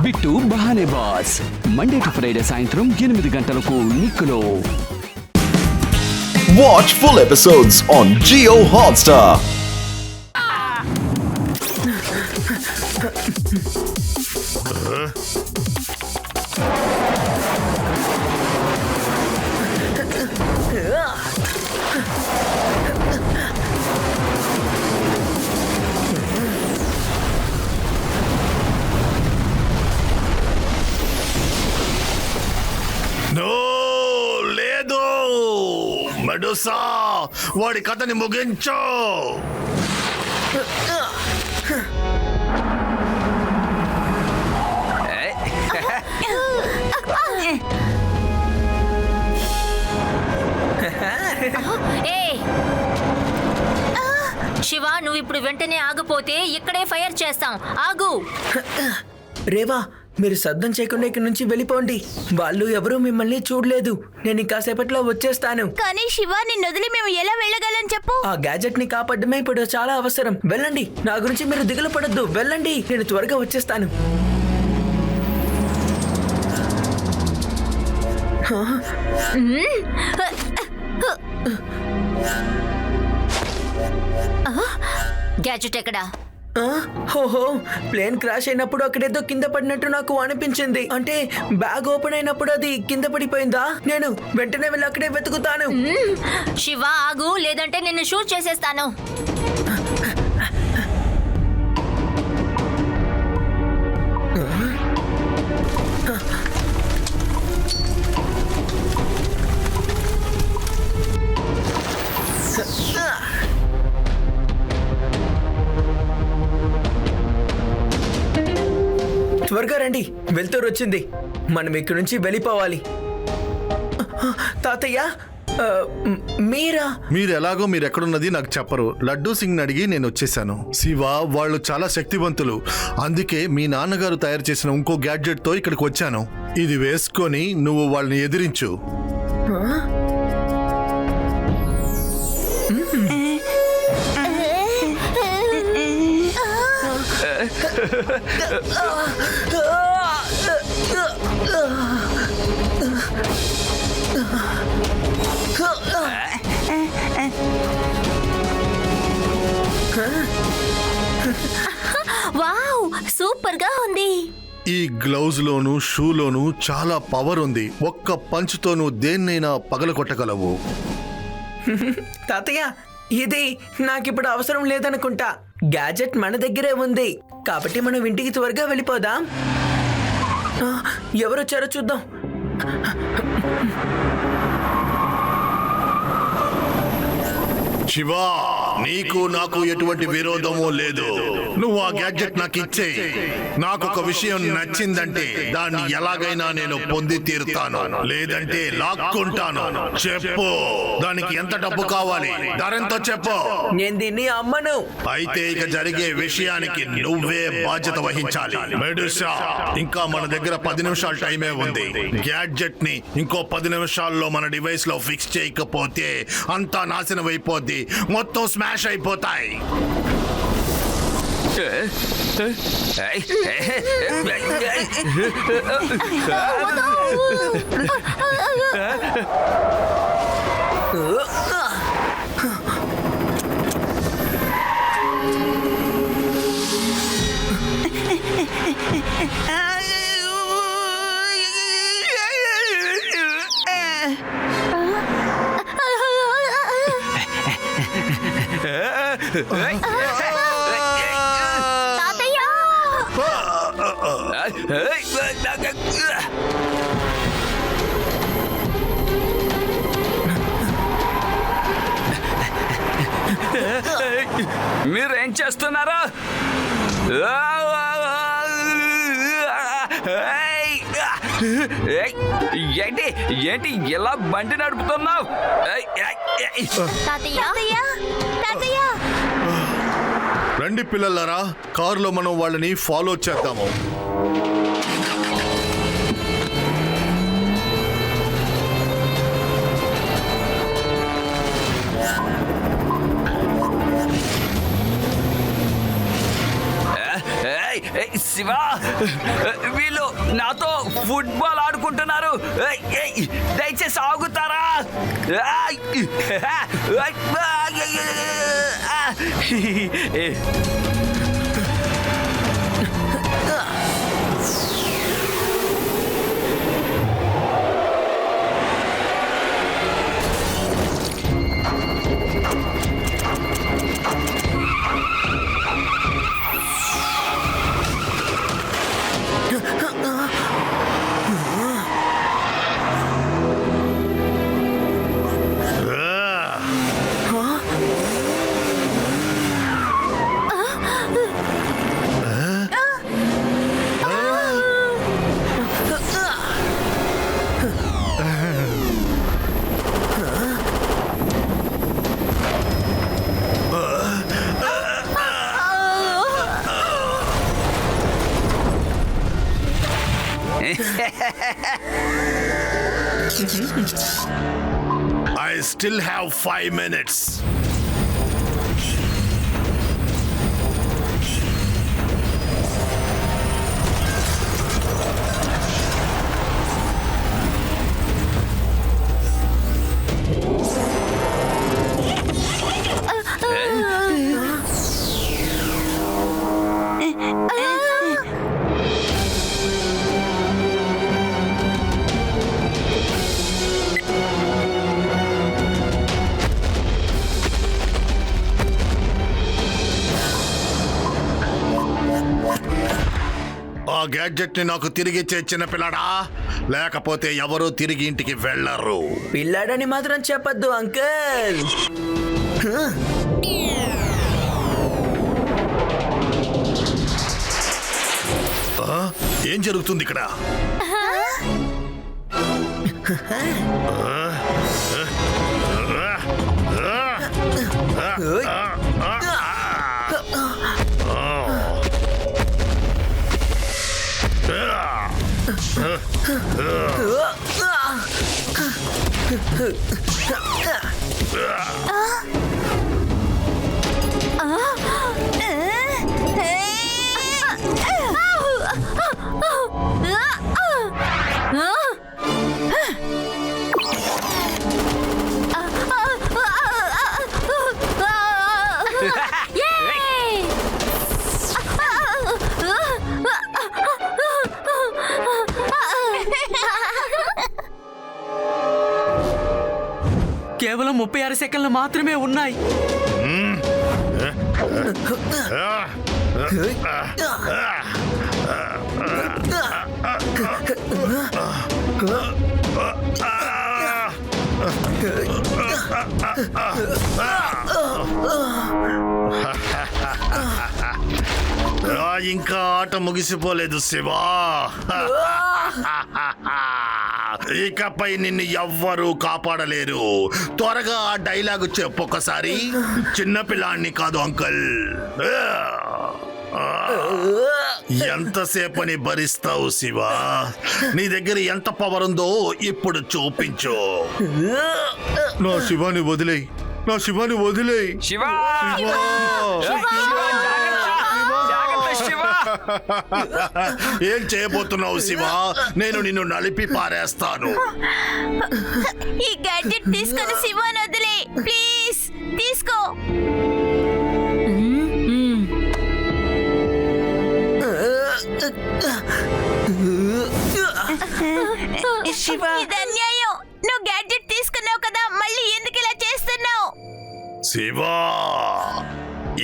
Bit Bahanebaaz Monday to Friday సాయంత్రం 8 గంటలకు నిక్కులో. Watch full episodes on Jio Hotstar. లేదు మెడుసా, వాడి కథని ముగించు. శివ, నువ్వు ఇప్పుడు వెంటనే ఆగిపోతే ఇక్కడే ఫైర్ చేస్తాం. ఆగు. రేవా, మీరు శబ్దం చేయకుండా ఇక్కడి నుంచి వెళ్ళిపోండి. వాళ్ళు ఎవరూ మిమ్మల్ని చూడలేదు. నేను ఇంకాసేపట్లో వచ్చేస్తాను. కానీ శివ, నిన్ను వదిలి మేము ఎలా వెళ్ళగలం చెప్పు? ఆ గ్యాజెట్ ని కాపాడమే ఇప్పుడు చాలా అవసరం. వెళ్ళండి, నా గురించి మీరు దిగులు పడొద్దు. వెళ్ళండి, నేను త్వరగా వచ్చేస్తాను. గ్యాజెట్ ఎక్కడా? హోహో, ప్లేన్ క్రాష్ అయినప్పుడు అక్కడేదో కింద పడినట్టు నాకు అనిపించింది. అంటే బ్యాగ్ ఓపెన్ అయినప్పుడు అది కింద పడిపోయిందా? నేను వెంటనే వెళ్ళి అక్కడే వెతుకుతాను. శివ, ఆగు, లేదంటే నిన్ను షూట్ చేసేస్తాను. త్వరగా రండి, వెళ్తూరు వచ్చింది. మనం ఇక్కడి నుంచి వెళ్ళిపోవాలి. తాతయ్య, మీరా? మీరు ఎలాగో మీరు ఎక్కడున్నది నాకు చెప్పరు. లడ్డూ సింగ్ అడిగి నేను వచ్చేసాను. శివ, వాళ్ళు చాలా శక్తివంతులు. అందుకే మీ నాన్నగారు తయారు చేసిన ఇంకో గ్యాడ్జెట్ తో ఇక్కడికి వచ్చాను. ఇది వేసుకొని నువ్వు వాళ్ళని ఎదిరించు. వావ్, సూపర్ గా ఉంది. ఈ గ్లౌజ్ లోను షూలోను చాలా పవర్ ఉంది. ఒక్క పంచుతో నువ్వు దేన్నైనా పగలగొట్టగలవు. తాతయ్య, ఇది నాకిప్పుడు అవసరం లేదనుకుంటా. గ్యాజెట్ మన దగ్గరే ఉంది కాబట్టి మనం ఇంటికి త్వరగా వెళ్ళిపోదాం. ఎవరొచ్చారో చూద్దాం. శివ, నీకు నాకు ఎటువంటి విరోధమూ లేదు. నువ్వు ఆ గ్యాడ్జెట్ నాకు ఇచ్చే. నాకు ఒక విషయం నచ్చిందంటే దాన్ని ఎలాగైనా నేను పొంది తీరుతాను, లేదంటే లాక్కుంటాను. చెప్పు, దానికి ఎంత డబ్బు కావాలి? ధరెంతో చెప్పు. నేను దీన్ని అమ్మను. అయితే ఇక జరిగే విషయానికి నువ్వే బాధ్యత వహించాలి. మెడుసా, ఇంకా మన దగ్గర 10 నిమిషాల టైమే ఉంది. గ్యాడ్జెట్ ని ఇంకో 10 నిమిషాల్లో మన డివైస్ లో ఫిక్స్ చేయకపోతే అంతా నాశనం అయిపోద్ది. మొత్తం స్మాష్ అయిపోతాయి. మీరేం చేస్తున్నారా? ఏంటి ఏంటి ఎలా బండి నడుపుతున్నావు? రండి పిల్లలారా, కారులో మనం వాళ్ళని ఫాలో చేద్దాము. శివ, వీళ్ళు నాతో ఫుట్బాల్ ఆడుకుంటున్నారు. దయచేసి ఆగుతారా? I still have 5 minutes. ఆ గ్యాడ్జెట్ ని నాకు తిరిగి ఇచ్చే చిన్న పిల్లడా, లేకపోతే ఎవరు తిరిగి ఇంటికి వెళ్ళరు. పిల్లాడని మాత్రం చెప్పొద్దు అంకుల్. ఏం జరుగుతుంది ఇక్కడ? కేవలం 36 సెకండ్లు మాత్రమే ఉన్నాయి. ఇంకా ఆట ముగిసిపోలేదు శివా. ఇకపై నిన్ను ఎవ్వరూ కాపాడలేరు. త్వరగా ఆ డైలాగు చెప్పు ఒకసారి. చిన్నపిల్లాన్ని కాదు అంకుల్. ఎంతసేపని భరిస్తావు శివా? నీ దగ్గర ఎంత పవర్ ఉందో ఇప్పుడు చూపించు. నా శివాని వదిలేయ్, నా శివాని వదిలేయ్. శివ, ఏం చేయబోతున్నావు శివా? నేను నిన్ను నలిపి పారేస్తాను. ఈ గ్యాడ్జెట్ తీసుకొని శివాని వదిలే ప్లీజ్. తీసుకో. ఇది అన్యాయం. నువ్వు గ్యాడ్జెట్ తీసుకున్నావు కదా, మళ్ళీ ఎందుకు ఇలా చేస్తున్నావు? శివా,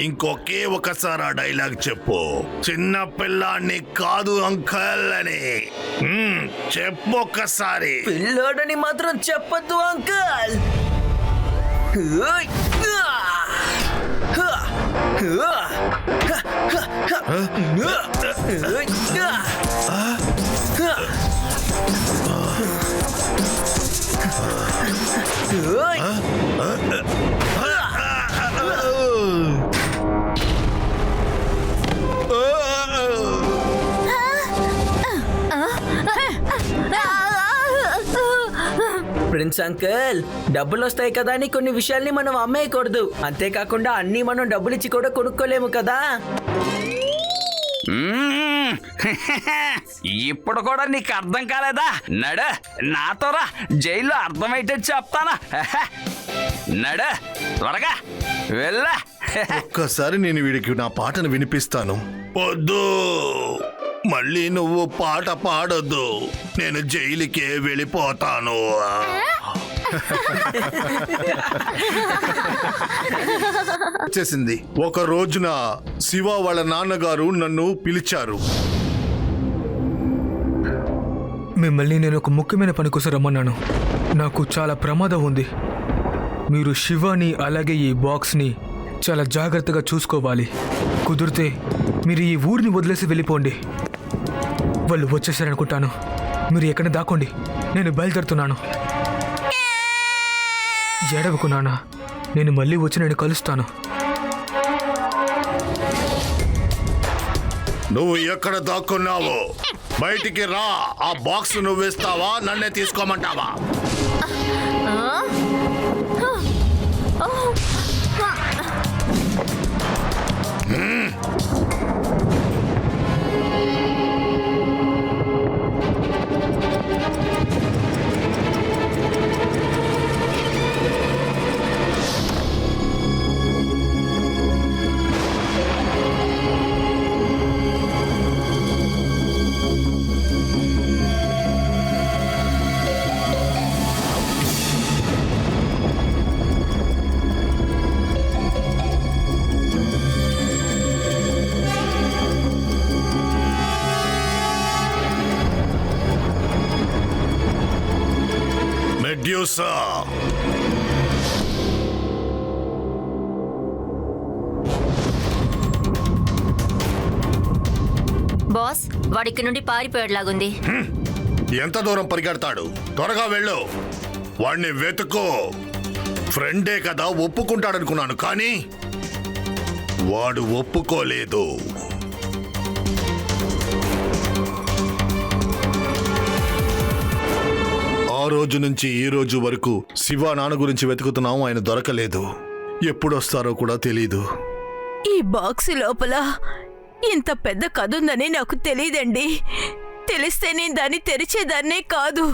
ఇంకొకే ఒకసారి ఆ డైలాగ్ చెప్పు. చిన్న పిల్లాన్ని కాదు అంకల్ అని చెప్పు ఒక్కసారి. పిల్లాడని మాత్రం చెప్పొద్దు అంకుల్. ప్రిన్స్ అంకుల్, డబ్బులు వస్తాయి కదా అని కొన్ని విషయాల్ని మనం అమ్మేయకూడదు. అంతేకాకుండా అన్ని మనం డబ్బులు ఇచ్చి కూడా కొనుక్కోలేము కదా. ఇప్పుడు కూడా నీకు అర్థం కాలేదా? నడు నాతోరా, జైల్లో అర్థమైతే చెప్తానా. నడు త్వరగా వెళ్ళా. ఒక్కసారి నేను వీడికి నా పాటను వినిపిస్తాను. వద్దు, మళ్ళీ నువ్వు పాట పాడొద్దు, నేను జైలుకే వెళ్ళిపోతాను. చేసింది. ఒక రోజున శివ వాళ్ళ నాన్నగారు నన్ను పిలిచారు. మిమ్మల్ని నేను ఒక ముఖ్యమైన పని కోసం రమ్మన్నాను. నాకు చాలా ప్రమాదం ఉంది. మీరు శివాని అలాగే ఈ బాక్స్ని చాలా జాగ్రత్తగా చూసుకోవాలి. కుదిరితే మీరు ఈ ఊరిని వదిలేసి వెళ్ళిపోండి. వాళ్ళు వచ్చేసారనుకుంటాను. మీరు ఎక్కడ దాక్కోండి, నేను బయలుదేరుతున్నాను. ఏడవకున్నానా, నేను మళ్ళీ వచ్చి నేను కలుస్తాను. నువ్వు ఎక్కడ దాక్కున్నావు? బయటికి రా. ఆ బాక్స్ నువ్వు ఇస్తావా, నన్నే తీసుకోమంటావా? మెడ్యూసా, బాస్, వాడికి నుండి పారిపోయేలాగుంది. ఎంత దూరం పరిగెడతాడు? త్వరగా వెళ్ళు, వాడిని వెతుకో. ఫ్రెండే కదా, ఒప్పుకుంటాడనుకున్నాను, కానీ వాడు ఒప్పుకోలేదు. ఆ రోజు నుంచి ఈ రోజు వరకు శివ నాన్న గురించి వెతుకుతున్నాం, ఆయన దొరకలేదు. ఎప్పుడొస్తారో కూడా తెలీదు. ఈ బాక్స్ లోపల ఇంత పెద్ద కథ ఉందని నాకు తెలియదండి. తెలిస్తే నేను దాన్ని తెరిచేదాన్నే కాదు.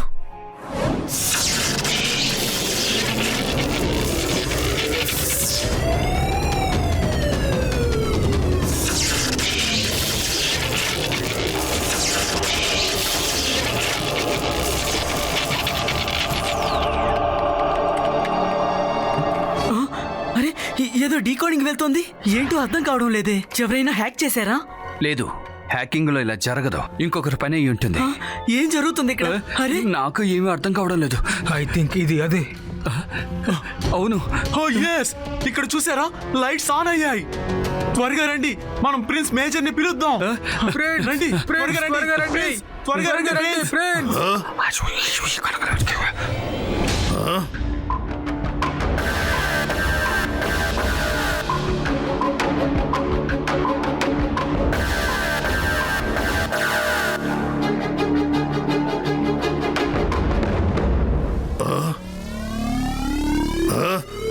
అరే, ఏదో డీకోడింగ్ వెళ్తోంది. ఏంటో అర్థం కావడం లేదే. ఎవరైనా హ్యాక్ చేశారా? లేదు, హ్యాకింగ్ లో ఇలా జరగదు. ఇంకొకరి పని అయి ఉంటుంది. ఏం జరుగుతుంది ఇక్కడ? అరే, నాకు ఏమీ అర్థం కావడం లేదు. ఐ థింక్ ఇది అదే. అవును. ఇక్కడ చూసారా, లైట్స్ ఆన్ అయ్యాయి. త్వరగా రండి, మనం ప్రిన్స్ మేజర్ ని పిలుద్దాం. రండి, త్వరగా రండి, త్వరగా రండి.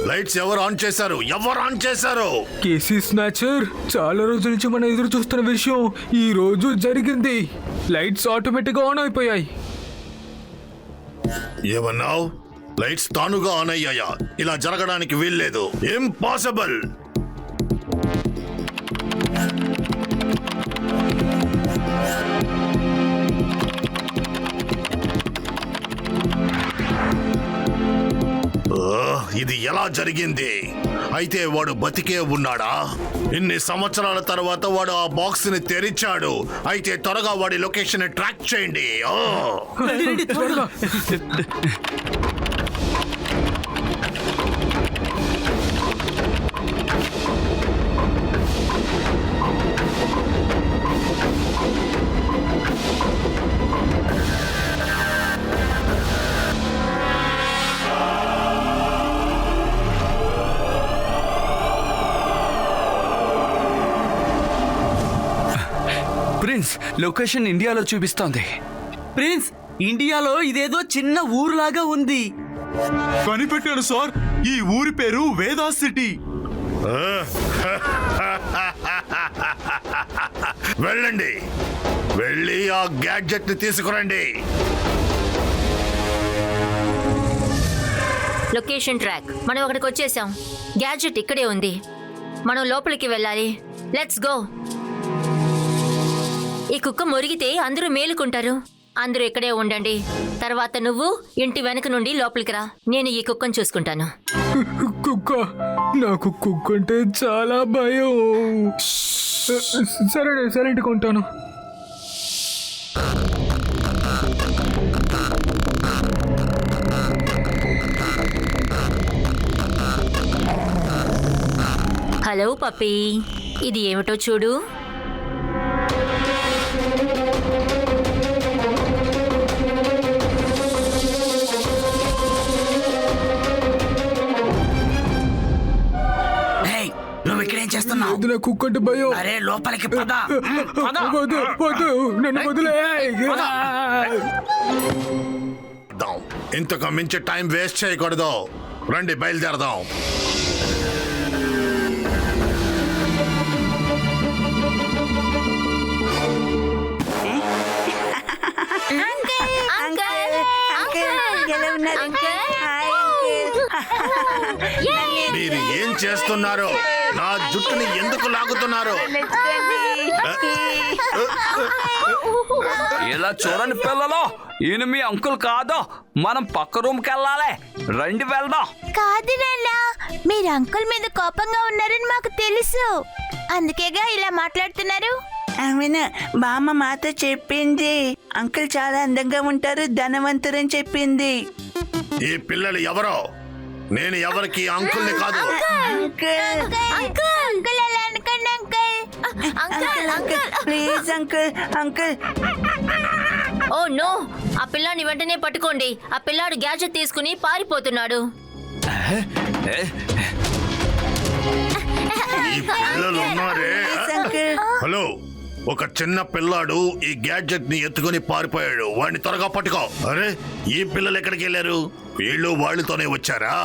లైట్స్ ఎవరు ఆన్ చేశారు? ఎవరు ఆన్ చేశారు? కేసీ స్నాచర్, చాలా రోజుల నుంచి మనం ఎదురు చూస్తున్న విషయం ఈ రోజు జరిగింది. లైట్స్ ఆటోమేటిక్ గా ఆన్ అయిపోయాయి. ఏమన్నావు? లైట్స్ తానుగా ఆన్ అయ్యాయా? ఇలా జరగడానికి వీల్లేదు. ఇంపాసిబుల్. ఇది ఎలా జరిగింది? అయితే వాడు బతికే ఉన్నాడా? ఇన్ని సంవత్సరాల తర్వాత వాడు ఆ బాక్స్ ని తెరిచాడు. అయితే త్వరగా వాడి లొకేషన్ ట్రాక్ చేయండి. త్వరగా. ప్రిన్స్, లొకేషన్ ఇండియాలో చూపిస్తోంది. ప్రిన్స్, ఇండియాలో ఇదేదో చిన్న ఊరులాగా ఉంది. కనిపెట్టాను సార్, ఈ ఊరి పేరు వేదా సిటీ. వెళ్ళండి. వెళ్ళి ఆ గ్యాడ్జెట్ ని తీసుకురండి. Location track. మనం అక్కడికి వచ్చేసాం. గ్యాడ్జెట్ ఇక్కడే ఉంది. మనం లోపలికి వెళ్ళాలి. Let's go. ఈ కుక్క మురిగితే అందరూ మేలుకుంటారు. అందరూ ఇక్కడే ఉండండి. తర్వాత నువ్వు ఇంటి వెనక నుండి లోపలికి రా. నేను ఈ కుక్కను చూసుకుంటాను. కుక్క, నాకు కుక్క అంటే చాలా భయం. సరే సైలెంట్గా ఉంటాను. హలో పప్పీ, ఇది ఏమిటో చూడు. నువ్వు ఇక్కడేం చేస్తున్నావు? నా కుక్క అంటే భయం. అరే లోపలికి పద. వద్దు, నన్ను వదిలే. ఇంతకు మించి టైం వేస్ట్ చేయకూడదు. రండి బయలుదేరదాం. మీరు ఏం చేస్తున్నారు? నా జుట్టుని ఎందుకు లాగుతున్నారు? ఇలా చూడండి పిల్లలు, ఈయన మీ అంకుల్ కాదు. మనం పక్క రూమ్కి వెళ్ళాలి. రండి వెళ్దాం. కాదు నాన్న, మీరు అంకుల్ మీద కోపంగా ఉన్నారని మాకు తెలుసు. అందుకేగా ఇలా మాట్లాడుతున్నారు. అవును, బామ్మ మాతో చెప్పింది. అంకుల్ చాలా అందంగా ఉంటారు, ధనవంతురని చెప్పింది. ఈ పిల్లలు ఎవరో? నేను ఎవరికి అంకుల్ని కాదు. Please uncle, uncle. Oh no, ఆ పిల్లాడిని వెంటనే పట్టుకోండి. ఆ పిల్లాడు గ్యాడ్జెట్ తీసుకుని పారిపోతున్నాడు. ఈ పిల్లలు ఉన్నారే. హలో, ఒక చిన్న పిల్లాడు ఈ గ్యాడ్జెట్ ని ఎత్తుకుని పారిపోయాడు. వాడిని త్వరగా పట్టుకో. అరే, ఈ పిల్లలు ఎక్కడికి వెళ్ళారు? వీళ్ళు వాళ్ళతోనే వచ్చారా?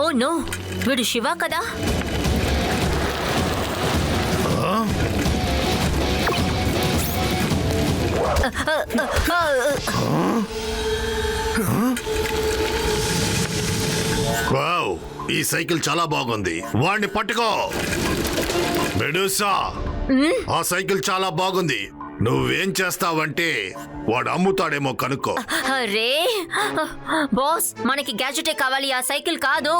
ఓ నో, వీడు శివ కదా? వావ్, ఈ సైకిల్ చాలా బాగుంది. వాడిని పట్టుకో. మెడూసా, ఆ సైకిల్ చాలా బాగుంది. నువ్వేం చేస్తావంటే వాడు అమ్ముతాడేమో కనుక్కో. అరే బాస్, మనకి గ్యాడ్జెటే కావాలి, ఆ సైకిల్ కాదు.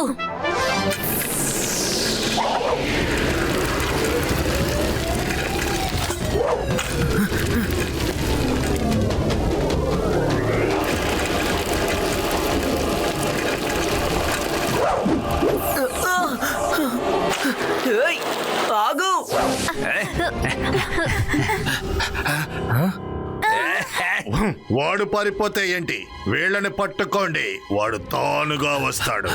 ఆగు. వాడు పారిపోతే ఏంటి? వీళ్ళని పట్టుకోండి, వాడు తానుగా వస్తాడు.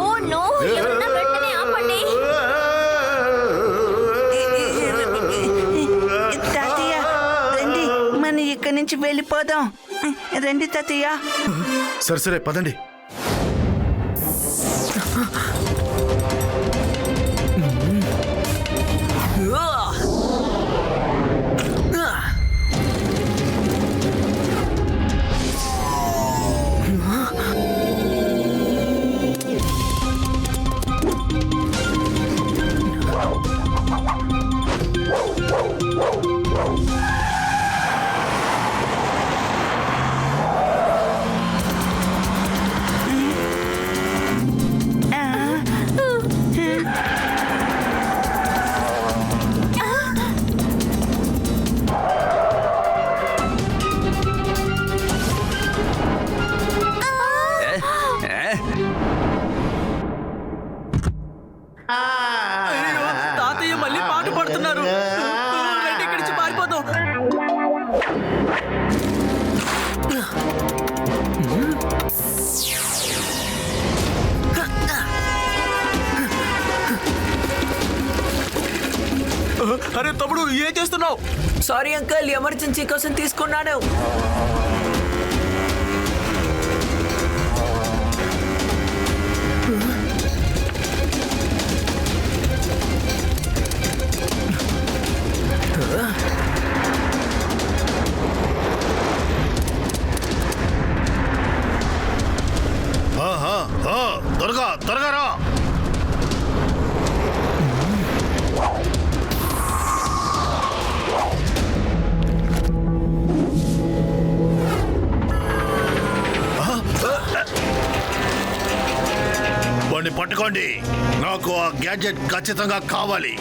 ఓ నో, ఎవరన్నా వెంటనే ఆపండి. తాతయ్య రండి, మనం ఇక్కడి నుంచి వెళ్ళిపోదాం. రండి తాతయ్య. సరే పదండి. అరే తమ్ముడు ఏం చేస్తున్నావు? సారీ అంకుల్, ఎమర్జెన్సీ కోసం తీసుకున్నాను. త్వరగా త్వరగా రా. వాడిని పట్టుకోండి, నాకు ఆ గ్యాడ్జెట్ ఖచ్చితంగా కావాలి.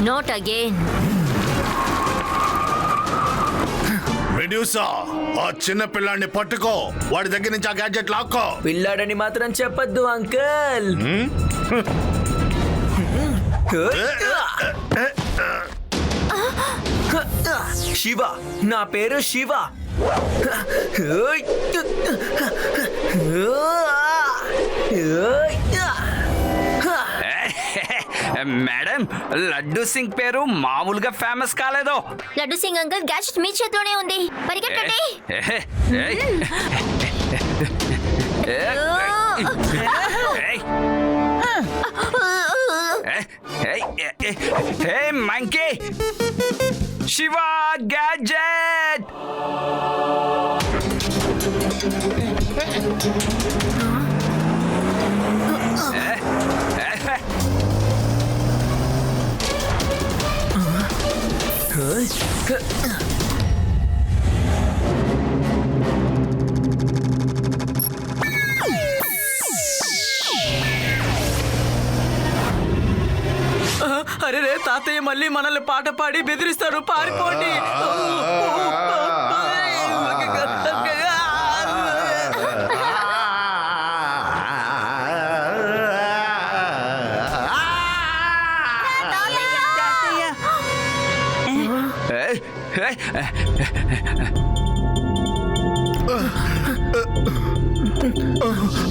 Not again. మెడ్యూసా, ఆ చిన్న పిల్లాన్ని పట్టుకో, వాడి దగ్గర నుంచి ఆ గ్యాడ్జెట్ లాక్కో. పిల్లాడని మాత్రం చెప్పొద్దు అంకుల్. శివ, నా పేరు శివ. మేడం, లడ్డు సింగ్ పేరు మామూలుగా ఫేమస్ కాలేదు. లడ్డు సింగ్ అంకుల్ గ్యాడ్జెట్ మీ చేతిలోనే ఉంది, పరిగెట్టండి. Monkey, Shiva gadget. అరే రే, తాతయ్య మళ్ళీ మనల్ని పాట పాడి బెదిరిస్తారు, పారిపోండి.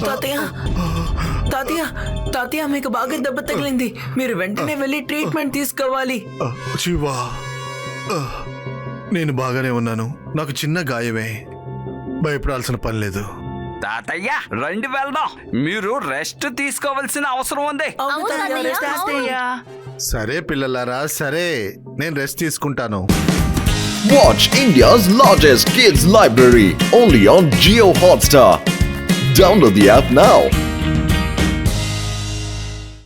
తాతయ్య, తాతయ్య, తాతయ్య, మీకు బాగా దెబ్బ తగిలింది. మీరు వెంటనే వెళ్ళి ట్రీట్మెంట్ తీసుకోవాలి. శివా, నేను బాగానే ఉన్నాను. నాకు చిన్న గాయమే, భయపడాల్సిన పని లేదు. తాతయ్య రండి వెళ్దాం, మీరు రెస్ట్ తీసుకోవాల్సిన అవసరం ఉంది. సరే పిల్లలారా, సరే, నేను రెస్ట్ తీసుకుంటాను. Watch India's largest kids library only on Jio Hotstar. Download the app now.